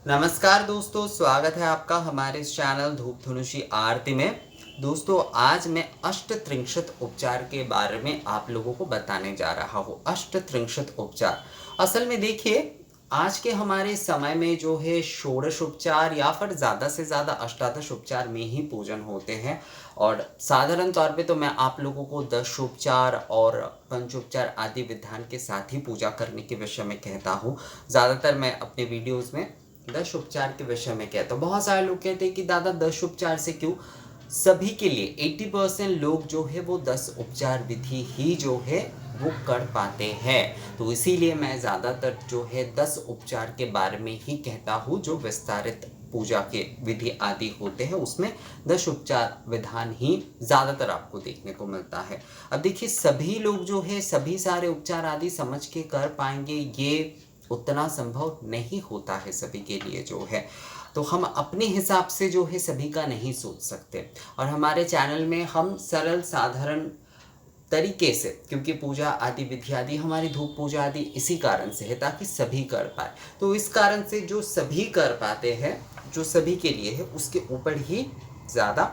नमस्कार दोस्तों, स्वागत है आपका हमारे इस चैनल धूप धनुषी आरती में। दोस्तों, आज मैं अष्टत्रिंशत उपचार के बारे में आप लोगों को बताने जा रहा हूँ। अष्टत्रिंशत उपचार असल में देखिए, आज के हमारे समय में जो है षोडश उपचार या फिर ज़्यादा से ज़्यादा अष्टादश उपचार में ही पूजन होते हैं। और साधारण तौर पे तो मैं आप लोगों को दशोपचार और पंचोपचार आदि विधान के साथ ही पूजा करने के विषय में कहता हूँ। ज़्यादातर मैं अपने वीडियोज़ में दश उपचार के विषय में कहता हूँ। बहुत सारे लोग कहते हैं कि दादा दश उपचार से क्यों? सभी के लिए 80% लोग जो है वो 10 उपचार विधि ही जो है वो कर पाते हैं। तो इसीलिए मैं ज़्यादातर जो है 10 उपचार के बारे में ही कहता हूँ। जो विस्तारित पूजा के विधि आदि होते हैं उसमें 10 उपचार विधान ही ज़्यादातर आपको देखने को मिलता है। अब देखिए, सभी लोग जो है सभी सारे उपचार आदि समझ के कर पाएंगे, ये उतना संभव नहीं होता है सभी के लिए जो है। तो हम अपने हिसाब से जो है सभी का नहीं सोच सकते। और हमारे चैनल में हम सरल साधारण तरीके से, क्योंकि पूजा आदि विधि आदि हमारी धूप पूजा आदि इसी कारण से है ताकि सभी कर पाए। तो इस कारण से जो सभी कर पाते हैं, जो सभी के लिए है, उसके ऊपर ही ज़्यादा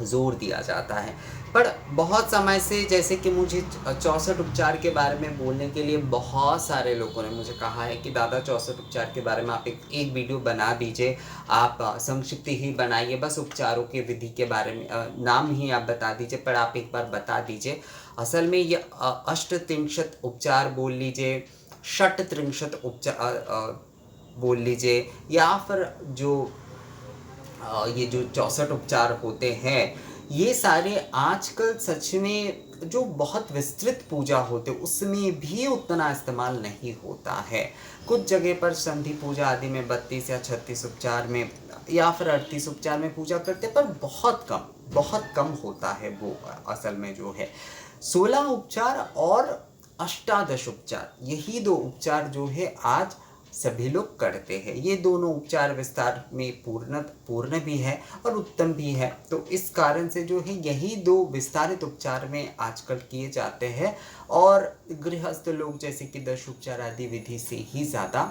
जोर दिया जाता है। पर बहुत समय से, जैसे कि मुझे 64 उपचार के बारे में बोलने के लिए बहुत सारे लोगों ने मुझे कहा है कि दादा 64 उपचार के बारे में आप एक वीडियो बना दीजिए, आप संक्षिप्त ही बनाइए, बस उपचारों के विधि के बारे में नाम ही आप बता दीजिए, पर आप एक बार बता दीजिए। असल में ये अष्टत्रिंशत उपचार बोल लीजिए, षट्त्रिंशत उपचार बोल लीजिए, या फिर जो ये जो 64 उपचार होते हैं, ये सारे आजकल सच में जो बहुत विस्तृत पूजा होते उसमें भी उतना इस्तेमाल नहीं होता है। कुछ जगह पर संधि पूजा आदि में 32 या 36 उपचार में या फिर 38 उपचार में पूजा करते, पर बहुत कम होता है वो। असल में जो है 16 उपचार और अष्टादश उपचार, यही दो उपचार जो है आज सभी लोग करते हैं। ये दोनों उपचार विस्तार में पूर्ण भी है और उत्तम भी है। तो इस कारण से जो है यही दो विस्तारित उपचार में आजकल किए जाते हैं। और गृहस्थ लोग जैसे कि दश उपचार आदि विधि से ही ज़्यादा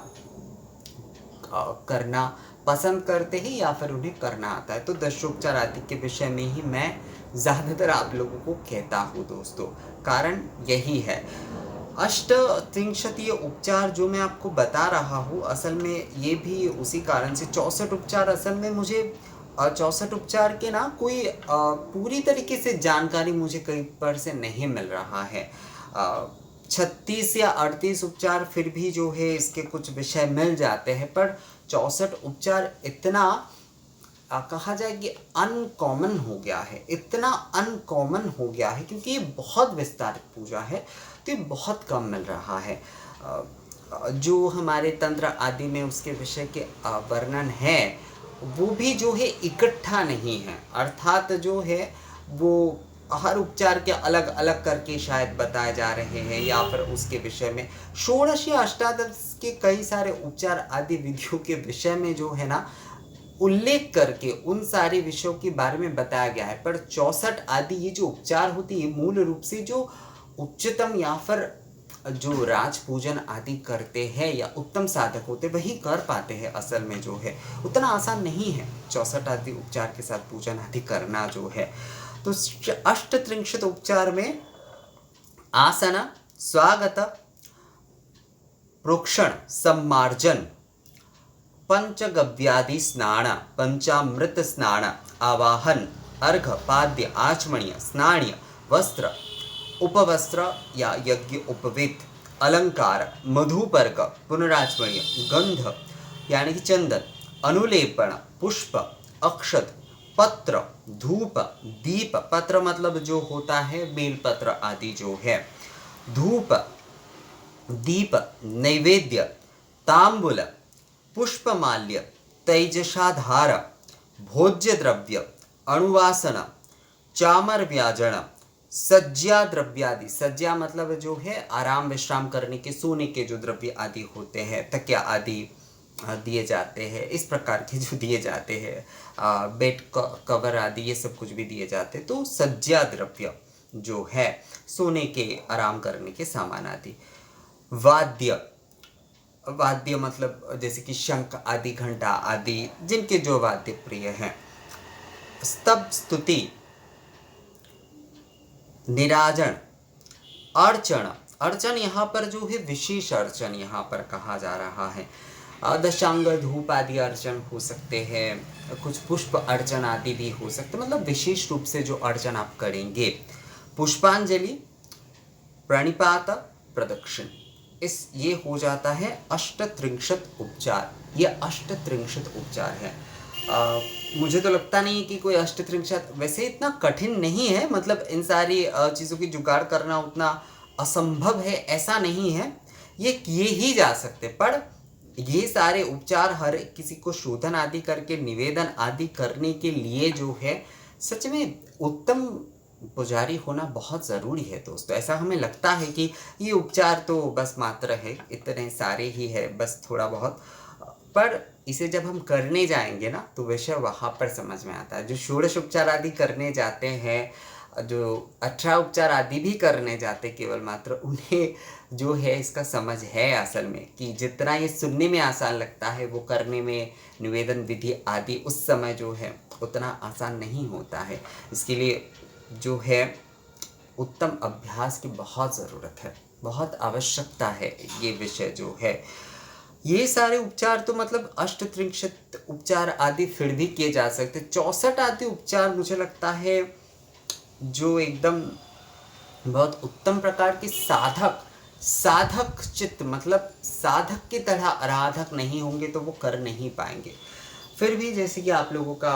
करना पसंद करते हैं या फिर उन्हें करना आता है। तो दशोपचार आदि के विषय में ही मैं ज़्यादातर आप लोगों को कहता हूँ दोस्तों। कारण यही है। अष्टत्रिंशतीय उपचार जो मैं आपको बता रहा हूँ, असल में ये भी उसी कारण से 64 उपचार, असल में मुझे 64 उपचार के ना कोई पूरी तरीके से जानकारी मुझे कहीं पर से नहीं मिल रहा है। 36 या 38 उपचार फिर भी जो है इसके कुछ विषय मिल जाते हैं, पर 64 उपचार इतना कहा जाए कि अनकॉमन हो गया है, इतना अनकॉमन हो गया है क्योंकि ये बहुत विस्तारित पूजा है, तो ये बहुत कम मिल रहा है। जो हमारे तंत्र आदि में उसके विषय के वर्णन है वो भी जो है इकट्ठा नहीं है, अर्थात जो है वो हर उपचार के अलग अलग करके शायद बताए जा रहे हैं, या फिर उसके विषय में षोडश या अष्टादश के कई सारे उपचार आदि विधियों के विषय में जो है ना उल्लेख करके उन सारे विषयों के बारे में बताया गया है। पर 64 आदि ये जो उपचार होती है मूल रूप से जो उच्चतम या फिर जो राज पूजन आदि करते हैं या उत्तम साधक होते वही कर पाते हैं। असल में जो है उतना आसान नहीं है 64 आदि उपचार के साथ पूजन आदि करना जो है। तो अष्टत्रिंशत उपचार में आसन, स्वागत, प्रोक्षण, सम्मार्जन, पंचगव्यादि स्नान, पंचामृत स्नान, आवाहन, अर्घ, पाद्य, आचमनीय, स्नानीय, वस्त्र, उपवस्त्र या यज्ञ उपवीत, अलंकार, मधुपर्क, पुनराचमनीय, गंध यानी कि चंदन, अनुलेपन, पुष्प, अक्षत, पत्र, धूप, दीप, पत्र मतलब जो होता है बेलपत्र आदि जो है, धूप, दीप, नैवेद्य, तांबूल, पुष्पमाल्य, तैजसाधार, भोज्य द्रव्य, अणुवासन, चामर व्याजन, सज्जा द्रव्यादि, सज्जा मतलब जो है आराम विश्राम करने के सोने के जो द्रव्य आदि होते हैं, तकिया आदि दिए जाते हैं, इस प्रकार के जो दिए जाते हैं, बेड कवर आदि ये सब कुछ भी दिए जाते हैं। तो सज्जा द्रव्य जो है सोने के आराम करने के सामान आदि, वाद्य, वाद्य मतलब जैसे कि शंख आदि, घंटा आदि, जिनके जो वाद्य प्रिय हैं। स्तव, स्तुति, निराजन, अर्चन। अर्चन यहाँ पर जो है विशेष अर्चन यहाँ पर कहा जा रहा है। दशांग धूप आदि अर्चन हो सकते हैं, कुछ पुष्प अर्चन आदि भी हो सकते हैं, मतलब विशेष रूप से जो अर्चन आप करेंगे। पुष्पांजलि, प्रणिपात, प्रदक्षिण, ये हो जाता है अष्टत्रिंशत उपचार। ये अष्टत्रिंशत उपचार है। मुझे तो लगता नहीं कि कोई अष्टत्रिंशत, वैसे इतना कठिन नहीं है, मतलब इन सारी चीज़ों की जुगाड़ करना उतना असंभव है ऐसा नहीं है, ये किए ही जा सकते। पर ये सारे उपचार हर किसी को शोधन आदि करके, निवेदन आदि करने के लिए जो है सच में उत्तम पुजारी होना बहुत ज़रूरी है दोस्तों। ऐसा हमें लगता है कि ये उपचार तो बस मात्र है, इतने सारे ही है, बस थोड़ा बहुत, पर इसे जब हम करने जाएंगे ना तो विषय वहाँ पर समझ में आता है। जो षोडश उपचार आदि करने जाते हैं, जो 18 उपचार आदि भी करने जाते केवल मात्र, उन्हें जो है इसका समझ है असल में, कि जितना ये सुनने में आसान लगता है वो करने में, निवेदन विधि आदि उस समय जो है उतना आसान नहीं होता है। इसके लिए जो है उत्तम अभ्यास की बहुत ज़रूरत है, बहुत आवश्यकता है। ये विषय जो है, ये सारे उपचार तो मतलब अष्टत्रिंशत उपचार आदि फिर भी किए जा सकते। 64 आदि उपचार मुझे लगता है जो एकदम बहुत उत्तम प्रकार के साधक चित्त, मतलब साधक की तरह आराधक नहीं होंगे तो वो कर नहीं पाएंगे। फिर भी जैसे कि आप लोगों का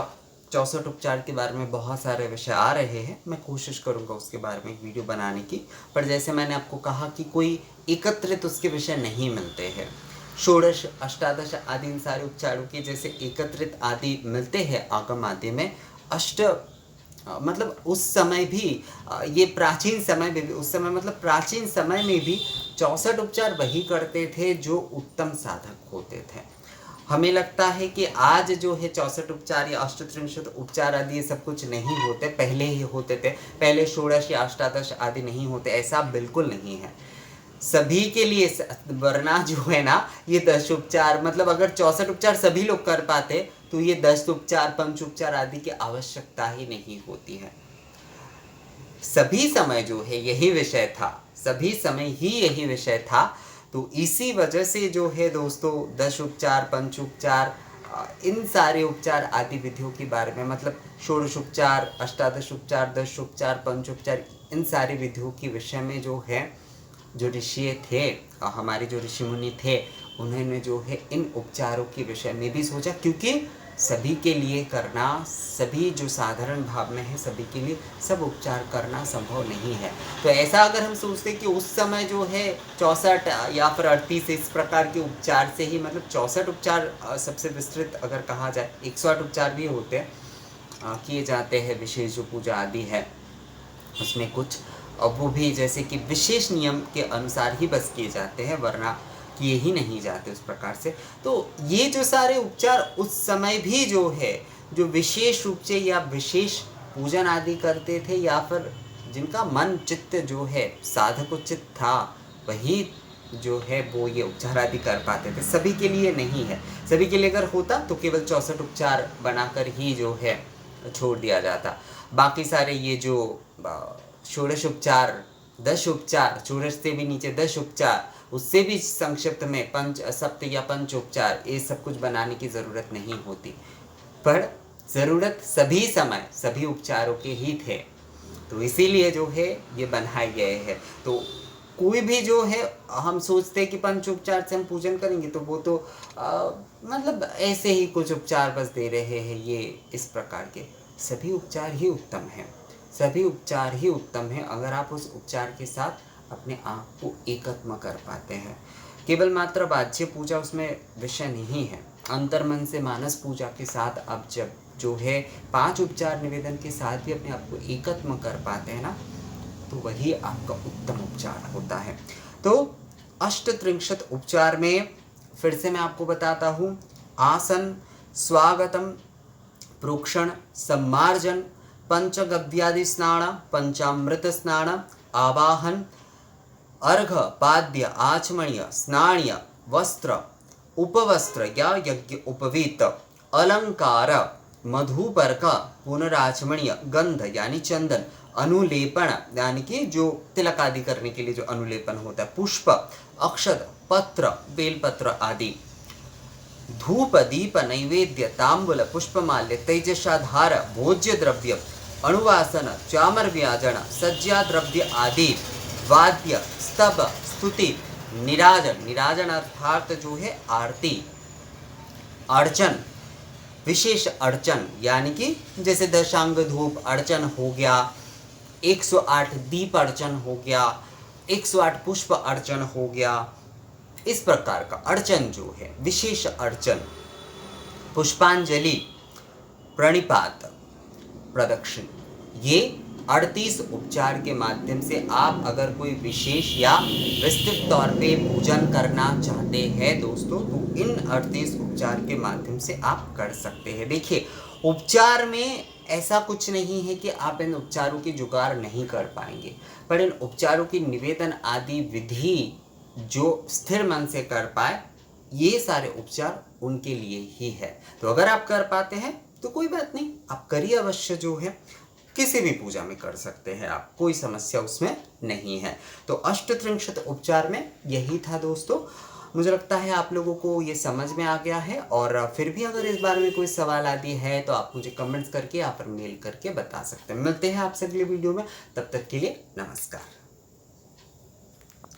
64 उपचार के बारे में बहुत सारे विषय आ रहे हैं, मैं कोशिश करूंगा उसके बारे में एक वीडियो बनाने की, पर जैसे मैंने आपको कहा कि कोई एकत्रित उसके विषय नहीं मिलते हैं। षोडश, अष्टादश आदि इन सारे उपचारों के जैसे एकत्रित आदि मिलते हैं आगम आदि में, मतलब उस समय भी ये प्राचीन समय में भी, उस समय मतलब प्राचीन समय में भी 64 उपचार वही करते थे जो उत्तम साधक होते थे। हमें लगता है कि आज जो है 64 उपचार या अष्टत्रिंशत उपचार आदि ये सब कुछ नहीं होते, पहले ही होते थे। पहले षोडश या अष्टादश आदि नहीं होते, ऐसा बिल्कुल नहीं है। सभी के लिए, वरना जो है ना ये 10 उपचार, मतलब अगर 64 उपचार सभी लोग कर पाते तो ये 10 उपचार, 5 उपचार आदि की आवश्यकता ही नहीं होती है। सभी समय जो है यही विषय था, सभी समय ही यही विषय था। तो इसी वजह से जो है दोस्तों 10 उपचार, 5 उपचार, इन सारे उपचार आदि विधियों के बारे में, मतलब षोडश उपचार, अष्टादश उपचार, 10 उपचार, 5 उपचार, इन सारी विधियों के विषय में जो है जो ऋषि थे, हमारे जो ऋषि मुनि थे, उन्होंने जो है इन उपचारों के विषय में भी सोचा, क्योंकि सभी के लिए करना, सभी जो साधारण भाव में है सभी के लिए सब उपचार करना संभव नहीं है। तो ऐसा अगर हम सोचते कि उस समय जो है 64 या फिर 38 इस प्रकार के उपचार से ही, मतलब 64 उपचार सबसे विस्तृत अगर कहा जाए, 108 उपचार भी होते हैं, किए जाते हैं, विशेष जो पूजा आदि है उसमें कुछ, और वो भी जैसे कि विशेष नियम के अनुसार ही बस किए जाते हैं, वरना किए ही नहीं जाते उस प्रकार से। तो ये जो सारे उपचार उस समय भी जो है, जो विशेष रूप से या विशेष पूजन आदि करते थे, या फिर जिनका मन चित्त जो है साधकोचित था, वही जो है वो ये उपचार आदि कर पाते थे। सभी के लिए नहीं है। सभी के लिए अगर होता तो केवल 64 उपचार बनाकर ही जो है छोड़ दिया जाता। बाकी सारे ये जो षोडश उपचार, 10 उपचार, षोडश से भी नीचे 10 उपचार, उससे भी संक्षिप्त में पंच, सप्त या पंच उपचार, ये सब कुछ बनाने की ज़रूरत नहीं होती, पर ज़रूरत सभी समय सभी उपचारों के ही थे। तो इसीलिए जो है ये बनाए गए हैं। तो कोई भी जो है हम सोचते हैं कि पंच उपचार से हम पूजन करेंगे तो वो तो मतलब ऐसे ही कुछ उपचार बस दे रहे हैं, ये इस प्रकार के सभी उपचार ही उत्तम हैं, सभी उपचार ही उत्तम हैं अगर आप उस उपचार के साथ अपने आप को एकात्म कर पाते हैं। केवल मात्र वाच्य पूजा उसमें विषय नहीं है, अंतर्मन से मानस पूजा के साथ आप जब जो है 5 उपचार निवेदन के साथ भी अपने आप को एकात्म कर पाते हैं ना, तो वही आपका उत्तम उपचार होता है। तो अष्टत्रिंशत उपचार में फिर से मैं आपको बताता हूँ, आसन, स्वागतम, प्रोक्षण, सम्मार्जन, पंचगव्यादि स्नान, पंचामृत स्नान, आवाहन, अर्घ, पाद्य, आचमण्य, स्नाण्य, वस्त्र, उपवस्त्र या यज्ञ उपवीत, अलंकार, मधुपर्क, पुनराचमणीय, गंध यानी चंदन, अनुलेपन यानी कि जो तिलक आदि करने के लिए जो अनुलेपन होता है, पुष्प, अक्षत, पत्र, बेलपत्र आदि, धूप, दीप, नैवेद्य, तांबूल, पुष्पमाल्य, तेजसाधार, भोज्य द्रव्य, अणुवासन, चामर व्याजन, सज्जा द्रव्य आदि, वाद्य, स्तब, स्तुति, निराजन, निराजन अर्थात जो है आरती, अर्चन, विशेष अर्चन यानी कि जैसे दशांग धूप अर्चन हो गया, 108 दीप अर्चन हो गया, 108 पुष्प अर्चन हो गया, इस प्रकार का अर्चन जो है, विशेष अर्चन, पुष्पांजलि, प्रणिपात, प्रदक्षिण, ये 38 उपचार के माध्यम से आप अगर कोई विशेष या विस्तृत तौर पे पूजन करना चाहते हैं दोस्तों, तो इन 38 उपचार के माध्यम से आप कर सकते हैं। देखिए, उपचार में ऐसा कुछ नहीं है कि आप इन उपचारों की जुगाड़ नहीं कर पाएंगे, पर इन उपचारों की निवेदन आदि विधि जो स्थिर मन से कर पाए, ये सारे उपचार उनके लिए ही है। तो अगर आप कर पाते हैं तो कोई बात नहीं, आप करिए अवश्य, जो है किसी भी पूजा में कर सकते हैं आप, कोई समस्या उसमें नहीं है। तो अष्टत्रिंशत उपचार में यही था दोस्तों। मुझे लगता है आप लोगों को ये समझ में आ गया है, और फिर भी अगर इस बारे में कोई सवाल आदि है तो आप मुझे कमेंट्स करके या फिर मेल करके बता सकते हैं। मिलते हैं आपसे अगले वीडियो में, तब तक के लिए नमस्कार।